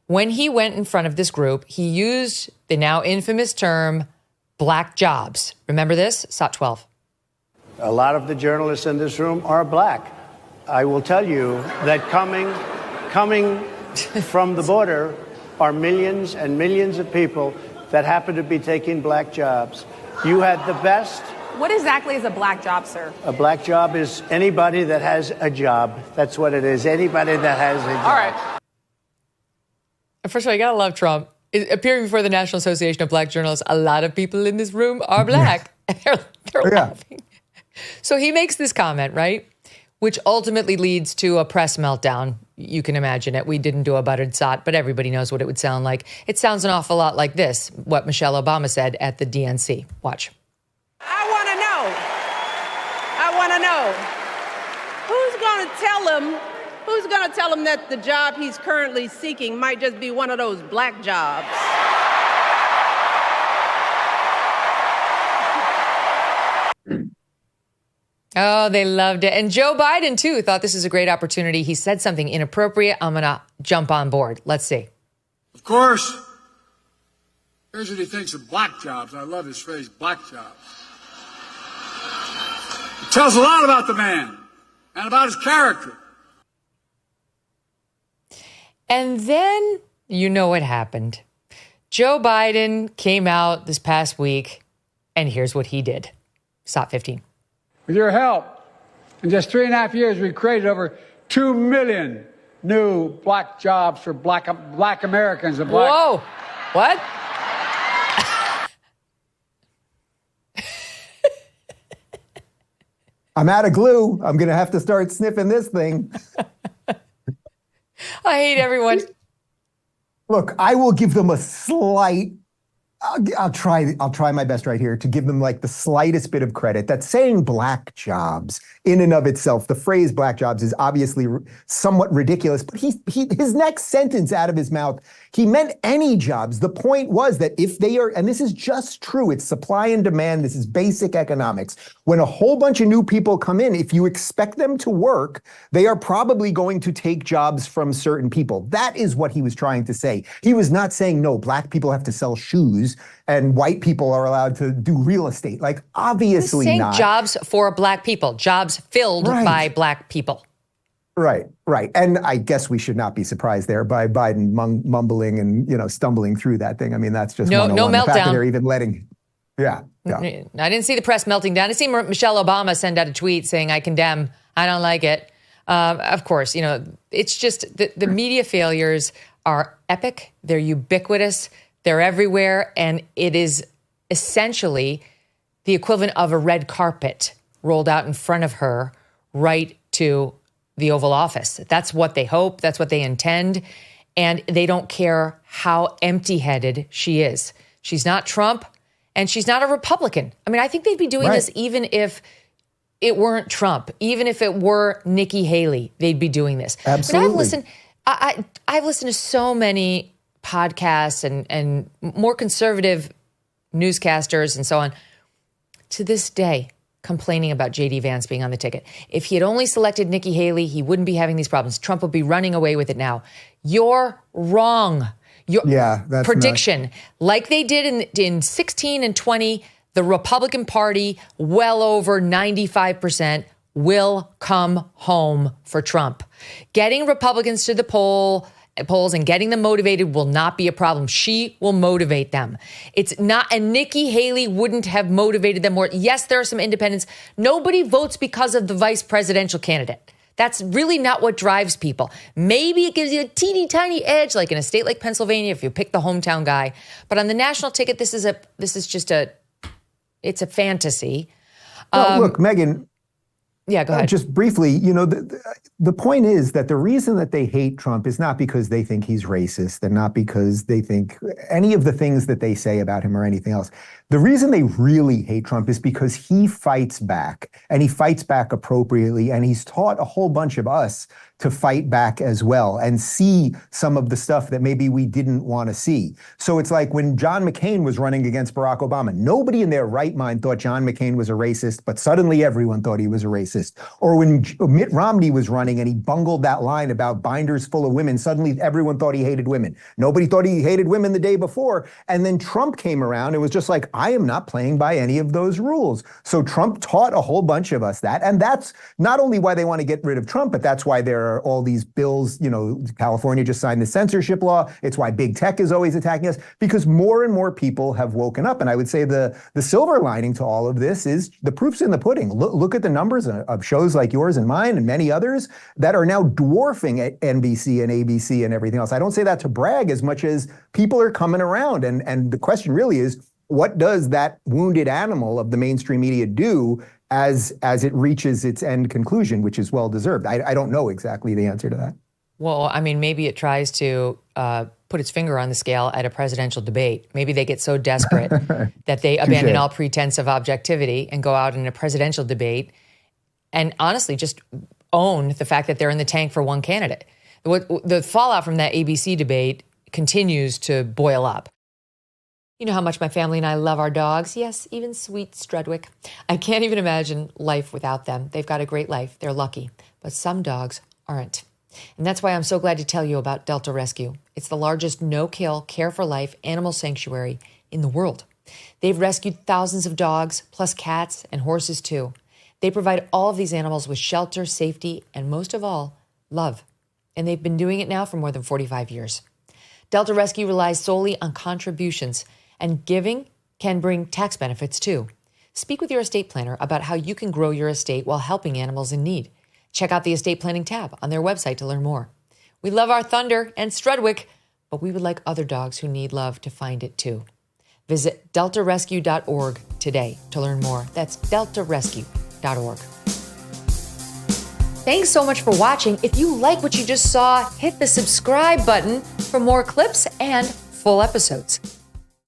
when he went in front of this group, he used the now infamous term black jobs. Remember this? SOT 12. A lot of the journalists in this room are black. I will tell you that coming from the border are millions and millions of people that happen to be taking black jobs. You had the best. What exactly is a black job, sir? A black job is anybody that has a job. That's what it is. Anybody that has a job. All right. First of all, you gotta love Trump. Appearing before the National Association of Black Journalists, a lot of people in this room are black. They're laughing. So he makes this comment, right? Which ultimately leads to a press meltdown. You can imagine it. We didn't do a buttered sot, but everybody knows what it would sound like. It sounds an awful lot like this, what Michelle Obama said at the DNC. Watch. I want to know who's going to tell him that the job he's currently seeking might just be one of those black jobs. Oh, they loved it. And Joe Biden, too, thought this is a great opportunity. He said something inappropriate. I'm going to jump on board. Let's see. Of course, here's what he thinks of black jobs. I love his phrase, black jobs. It tells a lot about the man and about his character. And then you know what happened. Joe Biden came out this past week, and here's what he did. SOT 15. With your help, in just 3.5 years, we created over 2 million new black jobs for black Americans. Whoa, what? I'm out of glue. I'm going to have to start sniffing this thing. I hate everyone. Look, I will give them a slight. I'll try my best right here to give them like the slightest bit of credit. That saying black jobs in and of itself, the phrase black jobs is obviously somewhat ridiculous, but his next sentence out of his mouth, he meant any jobs. The point was that if they are, and this is just true, it's supply and demand, this is basic economics. When a whole bunch of new people come in, if you expect them to work, they are probably going to take jobs from certain people. That is what he was trying to say. He was not saying, no, black people have to sell shoes and white people are allowed to do real estate. Like, obviously saying not. Jobs for black people, jobs filled by black people. Right. And I guess we should not be surprised there by Biden mumbling and, stumbling through that thing. I mean, that's just no meltdown. The fact that they're even letting, yeah. I didn't see the press melting down. I see Michelle Obama send out a tweet saying, I condemn, I don't like it. Of course, it's just the media failures are epic. They're ubiquitous. They're everywhere. And it is essentially the equivalent of a red carpet rolled out in front of her right to the Oval Office. That's what they hope. That's what they intend. And they don't care how empty-headed she is. She's not Trump and she's not a Republican. I mean, I think they'd be doing this even if it weren't Trump, even if it were Nikki Haley, they'd be doing this. Absolutely. I've listened to so many podcasts and more conservative newscasters and so on to this day complaining about J.D. Vance being on the ticket. If he had only selected Nikki Haley, he wouldn't be having these problems. Trump would be running away with it now. You're wrong. Your prediction, like they did in 16 and 20, the Republican Party, well over 95%, will come home for Trump. Getting Republicans to the polls and getting them motivated will not be a problem. She will motivate them. It's not, and Nikki Haley wouldn't have motivated them more. Yes, there are some independents. Nobody votes because of the vice presidential candidate. That's really not what drives people. Maybe it gives you a teeny tiny edge, like in a state like Pennsylvania, if you pick the hometown guy. But on the national ticket, it's a fantasy. Well, look, Megyn. Yeah, go ahead. Just briefly, the point is that the reason that they hate Trump is not because they think he's racist and not because they think any of the things that they say about him or anything else. The reason they really hate Trump is because he fights back, and he fights back appropriately, and he's taught a whole bunch of us to fight back as well and see some of the stuff that maybe we didn't want to see. So it's like when John McCain was running against Barack Obama, nobody in their right mind thought John McCain was a racist, but suddenly everyone thought he was a racist. supremacist. Or when Mitt Romney was running and he bungled that line about binders full of women, suddenly everyone thought he hated women. Nobody thought he hated women the day before. And then Trump came around and was just like, I am not playing by any of those rules. So Trump taught a whole bunch of us that. And that's not only why they want to get rid of Trump, but that's why there are all these bills. California just signed the censorship law. It's why big tech is always attacking us, because more and more people have woken up. And I would say the silver lining to all of this is the proof's in the pudding. Look at the numbers of shows like yours and mine and many others that are now dwarfing NBC and ABC and everything else. I don't say that to brag as much as people are coming around. And the question really is, what does that wounded animal of the mainstream media do as it reaches its end conclusion, which is well-deserved? I don't know exactly the answer to that. Well, I mean, maybe it tries to put its finger on the scale at a presidential debate. Maybe they get so desperate that they abandon all pretense of objectivity and go out in a presidential debate and honestly just own the fact that they're in the tank for one candidate. The fallout from that ABC debate continues to boil up. You know how much my family and I love our dogs. Yes, even sweet Strudwick. I can't even imagine life without them. They've got a great life. They're lucky. But some dogs aren't. And that's why I'm so glad to tell you about Delta Rescue. It's the largest no-kill, care-for-life animal sanctuary in the world. They've rescued thousands of dogs, plus cats and horses too. They provide all of these animals with shelter, safety, and most of all, love. And they've been doing it now for more than 45 years. Delta Rescue relies solely on contributions, and giving can bring tax benefits too. Speak with your estate planner about how you can grow your estate while helping animals in need. Check out the estate planning tab on their website to learn more. We love our Thunder and Strudwick, but we would like other dogs who need love to find it too. Visit deltarescue.org today to learn more. That's deltarescue.org. Thanks so much for watching. If you like what you just saw, hit the subscribe button for more clips and full episodes.